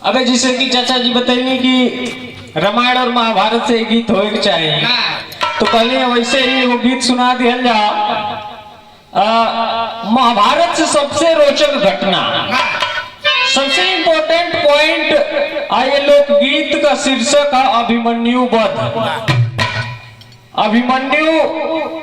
अबे जैसे कि चाचा जी बताइए कि रामायण और महाभारत से एक गीत होए चाहिए, तो पहले वैसे ही वो गीत सुना दिया जा। महाभारत से सबसे रोचक घटना, सबसे इम्पोर्टेंट पॉइंट आइए लोकगीत का शीर्षक है अभिमन्यु वध। अभिमन्यु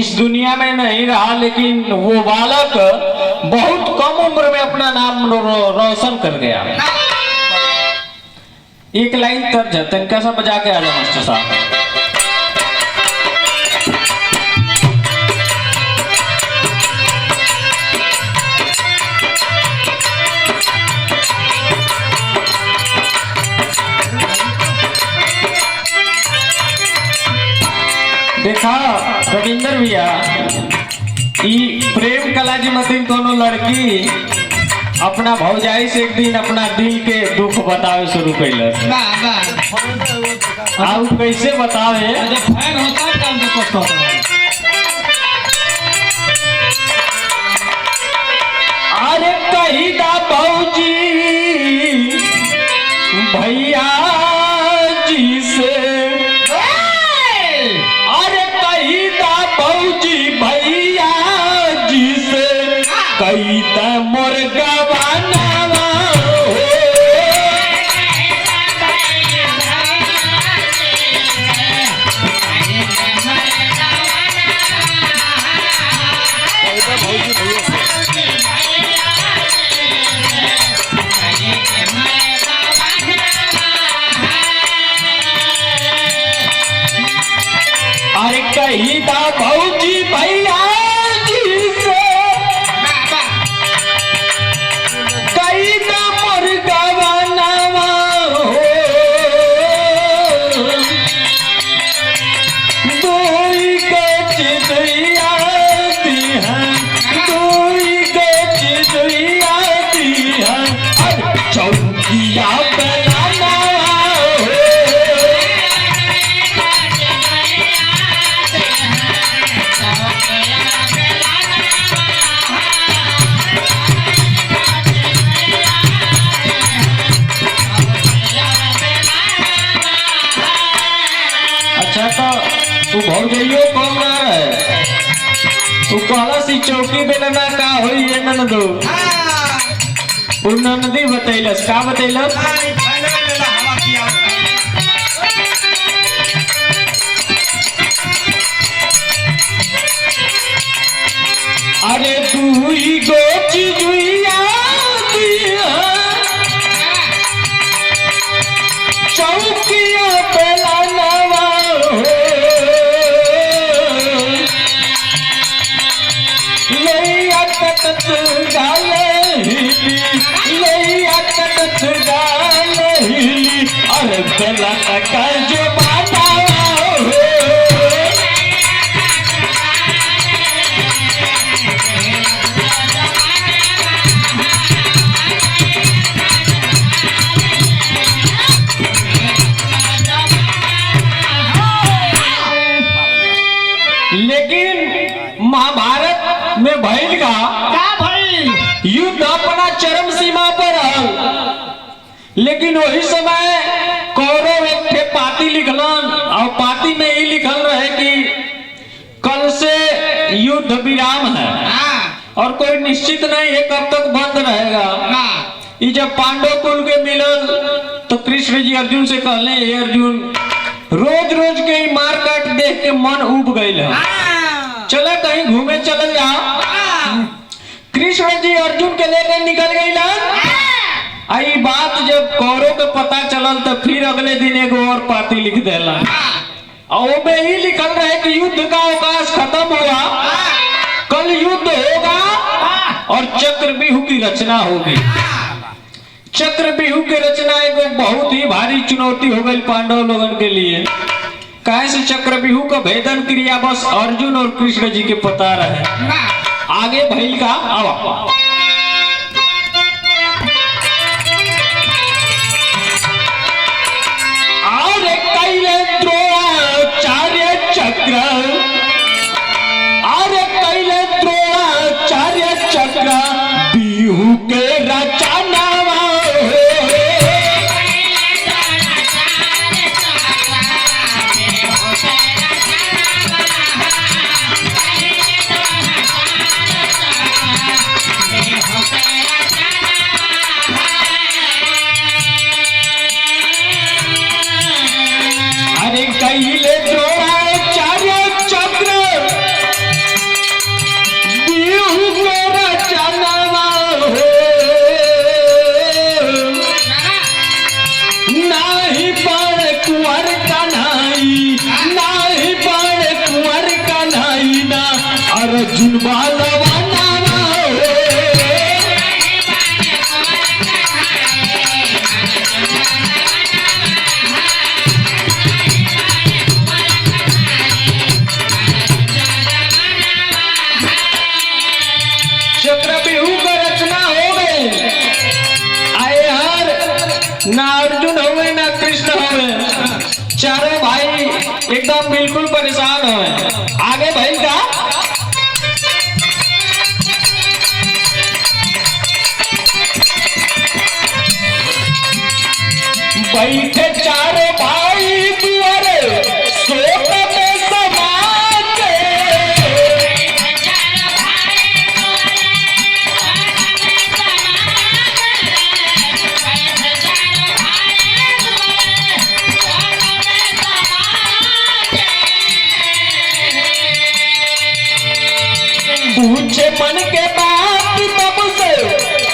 इस दुनिया में नहीं रहा, लेकिन वो बालक बहुत कम उम्र में अपना नाम रोशन कर गया। एक लाइन तर्ज है, तनका सा बजा के आ जाए मास्टर साहब। देखा रविंदर भैया, प्रेम कला जी मतीन कोनो लड़की अपना भौजाई से एक दिन अपना दिल के दुख बतावे शुरू कैल। कैसे बतावे? अरे कही दा भौजी भैया जी से, अरे कही दा भौजी भैया जी से, कही दा मोर गवाना कही दा भौजी भैया जी से, कही दा मोर गवानावा हो, दोई गच दुइया दी है, दोई गच दुइया दी है, अरे चौकिया तू भर गइयो कौन है, तू कहला सी चौकी बेलना का होई ये नन दो नदी बतैलस का बतैलस। अरे दुई गोच जुइया चौकिया बेलना कटत गाले हिली, लैया कटत गाले हिली, अरे बेला का जो बाना हो। लेकिन महाभारत में भइल का युद्ध अपना चरम सीमा पर है, लेकिन वही समय कौरव एक थे पाती लिखलन, और पाती में ही लिखल रहे कि कल से युद्ध विराम है और कोई निश्चित नहीं है कब तक बंद रहेगा। ये जब पांडव कुल के मिलन तो कृष्ण जी अर्जुन से कहले, हे अर्जुन रोज रोज के ही मार काट देख के मन उब गईल है, चला कहीं घूमे चल जा। कृष्ण जी अर्जुन के लेकर निकल गई। आई बात जब कौरव के पता चलल तो फिर अगले दिन एगो और पाती लिख देला, और में ही लिखल रहे कि युद्ध का अवकाश खत्म हुआ, कल युद्ध होगा और चक्रव्यूह की रचना होगी। चक्रव्यूह की रचना एगो बहुत ही भारी चुनौती हो गई पांडव लोगन के लिए। कैसे चक्रव्यूह का भेदन क्रिया बस अर्जुन और कृष्ण जी के पता रहे। आगे भइल का आवा कैले द्रोणाचार्य चक्र, अरे कैले द्रोणाचार्य चक्र बिहू के रचना अर्जुन बालवाना चक्रव्यूह का रचना हो गई। आए हर ना अर्जुन हुए ना कृष्ण हुए, चारों भाई एकदम बिल्कुल परेशान हुए। आगे भाई का बैठे चारों भाई दुआरे सोत में समा के। पूछे मन के बात तब से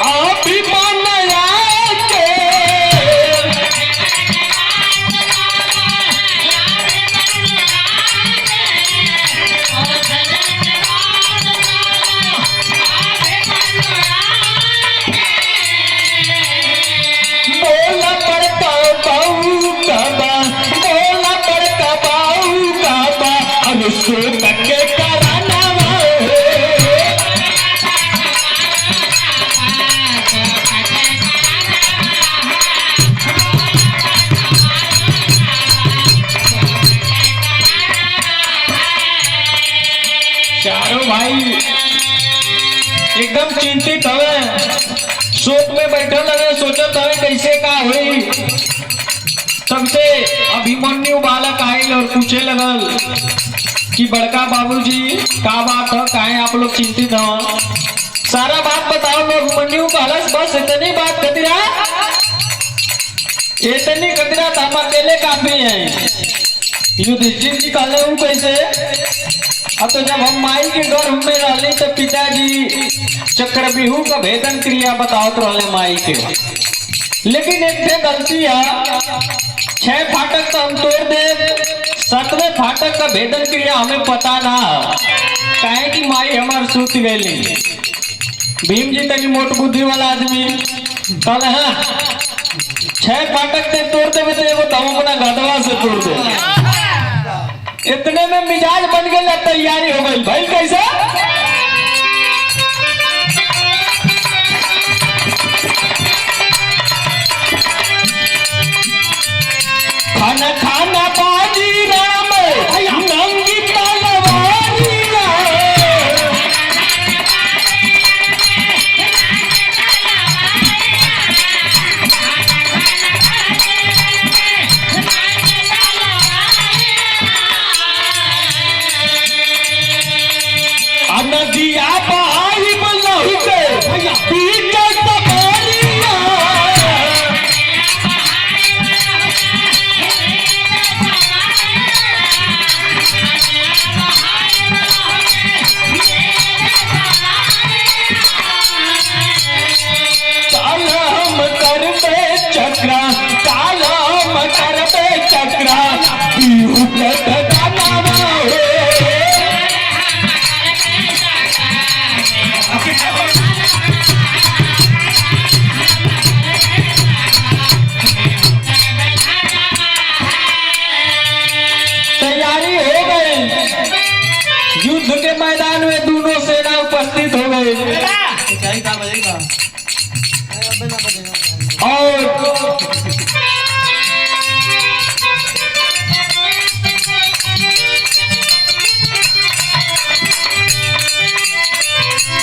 अभिमान आके। बोला पड़ता बाऊ का बा, बोला पड़ता बाऊ का बा, अनुसूत के कराना चारों भाई एकदम चिंतित हवे, शोक में बैठल हवे, सोचत हवे कैसे का हुई। तब से अभिमन्यु बालक आयल और पूछे लगल कि बड़का बाबूजी का बात है, काहे आप लोग चिंतित हो, सारा बात बताओ। लोग अभिमन्यु कहलस बस इतनी बात खतरा, इतनी खतरा तो हम अकेले काफी है। युधिष्ठिर जी कहले हूँ कैसे, अब तो जब हम माई के गर्भ में रहली तो पिताजी चक्रव्यूह का भेदन क्रिया बताओ तो रहले माई के, लेकिन एक थे गलती है, 6 फाटक तो हम तोड़ दे, 7वें फाटक का भेदन क्रिया हमें पता ना, काहे कि माई हमार सूत गई। भीम जी तनी मोट बुद्धि वाला आदमी कहले हाँ 6 फाटक से तोड़ देवे तो एगो हम अपना गधवा से तोड़ दे। इतने में मिजाज बन गया, तैयारी हो गई। भाई कैसा खाना खाना बाजी राम नंगी तलवारिया। नदिया बहाई लहू के पीछे सवारिया। काला हम करबे चक्रा, काला हम करबे चक्रा, पीहू के ठिकाना है। तैयारी हो गई, युद्ध के मैदान में दोनों सेना उपस्थित हो गई और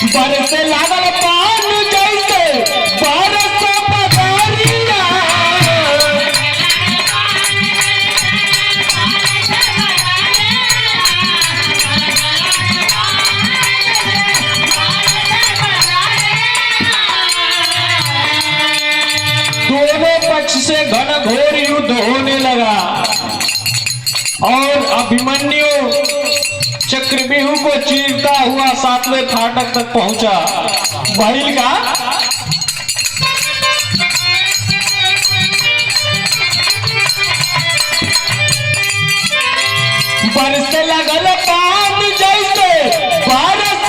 बरसे लागल पान जैसे बरस बदरिया। दोनों पक्ष से घनघोर युद्ध होने लगा और अभिमन्यु चक्रव्यूह को चीरता हुआ 7वें फाटक तक पहुंचा। बैल का बरसे लगल पान जैसे बारस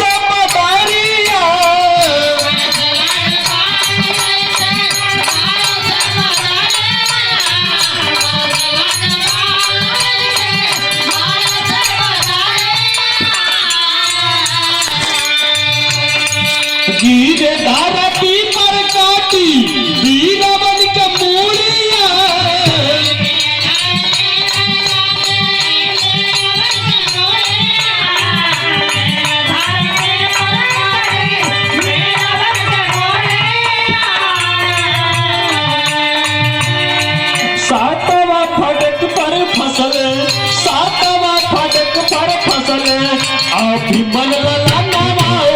बनला नामा हो।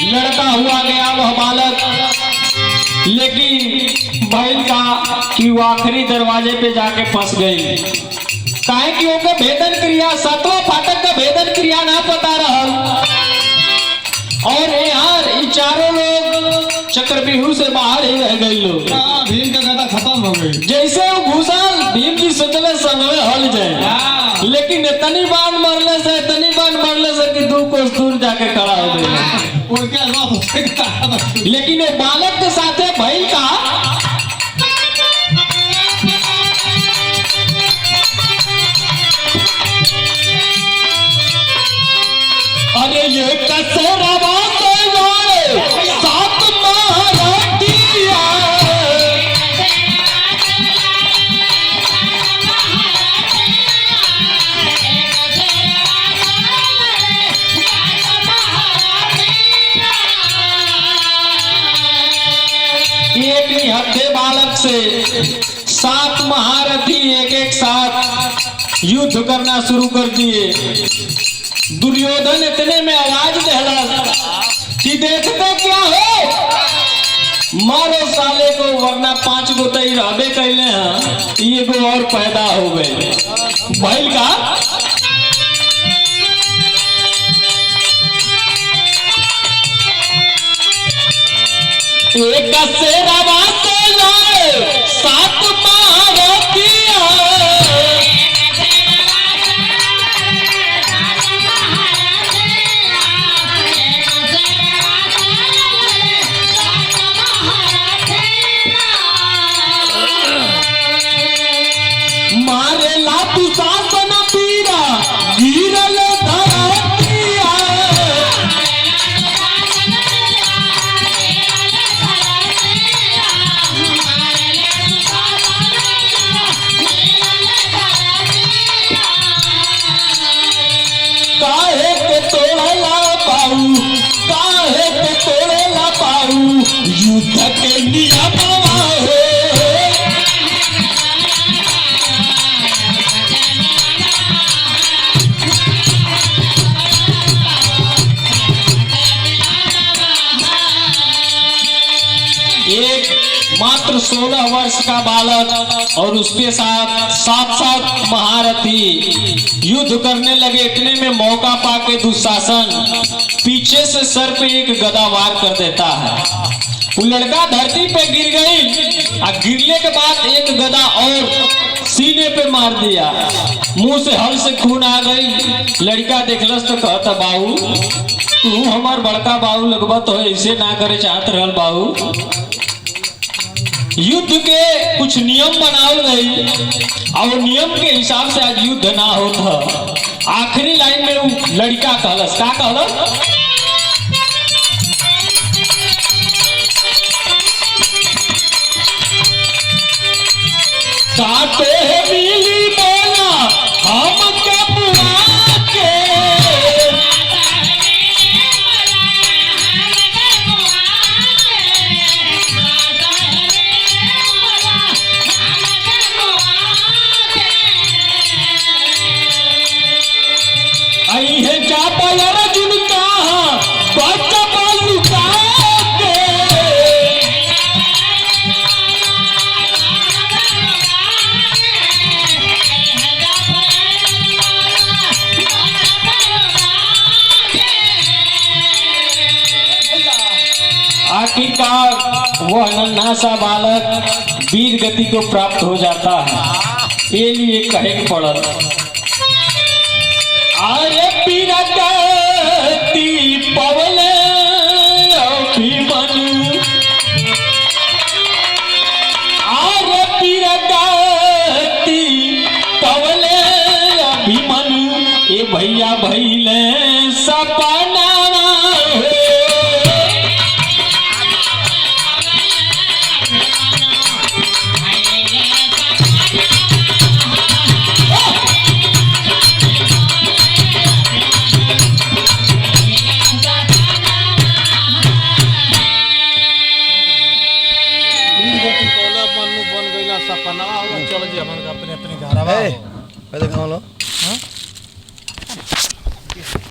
लड़का हुआ गया वह बालक, लेकिन भइल का कि वो आखिरी दरवाजे पे जाके फंस गई। काहे कि ओके भेदन क्रिया, सातवां फाटक का भेदन क्रिया ना पता रहल। और यार ये चारों लोग चक्रव्यूह से बाहर ही रह गई लोग। भीम का गदा खत्म हो गई। जैसे वो घुसल, भीम जी सोचले संगवे हल जाए, लेकिन इतनी बाण मरले से कि 2 कोस दूर जाके खड़ा हो गई। लेकिन वो बालक के साथे भइल का, अरे ये कसरवा तो यार सात महारातिया, एक निहत्थे बालक से 7 महारथी एक साथ युद्ध करना शुरू कर दिए। दुर्योधन इतने में आवाज दहला कि देखते क्या हो, मारो साले को, वरना 5 गो तई रहबे कैले हैं, ये गो और पैदा हो गए। भइल का एक शेरवा से लाए 7 महारथिया, मारे ला तू शासन पीरा गिरल धरतिया, काहे के तोड़ला पाऊ, काहे के तोड़ला पाऊ, युद्ध के नियमवा हो। एक मात्र 16 वर्ष का बालक और उसके साथ 7 महारथी युद्ध करने लगे। इतने में मौका पाके दुशासन पीछे से सर पे एक गदा वार कर देता है। वो लड़का धरती पे गिर गई और गिरने के बाद एक गदा और सीने पे मार दिया। मुंह से हल से खून आ गई। लड़का देखलस तो कहता, बाबू तू हमार बड़का बाबू लगबा, तो ऐसे ना करे चाहत रहल बाबू। युद्ध के कुछ नियम बनावल गई और नियम के हिसाब से आज युद्ध ना होता। आखिरी लाइन में वो लड़का कहलस, का कहलस, काटे मिली बोला हम के बुआ के, आई है चापा अर्जुन का बच्चा लुका के, आखिरकार वह नन्हा सा बालक वीर गति को प्राप्त हो जाता है। ये लिए कहे के पड़ल, अरे पीर गति पवले अभिमन्यु, अरे पीर गति पवले अभिमन्यु, ए भैया भैले सपना कैसे खाओ लो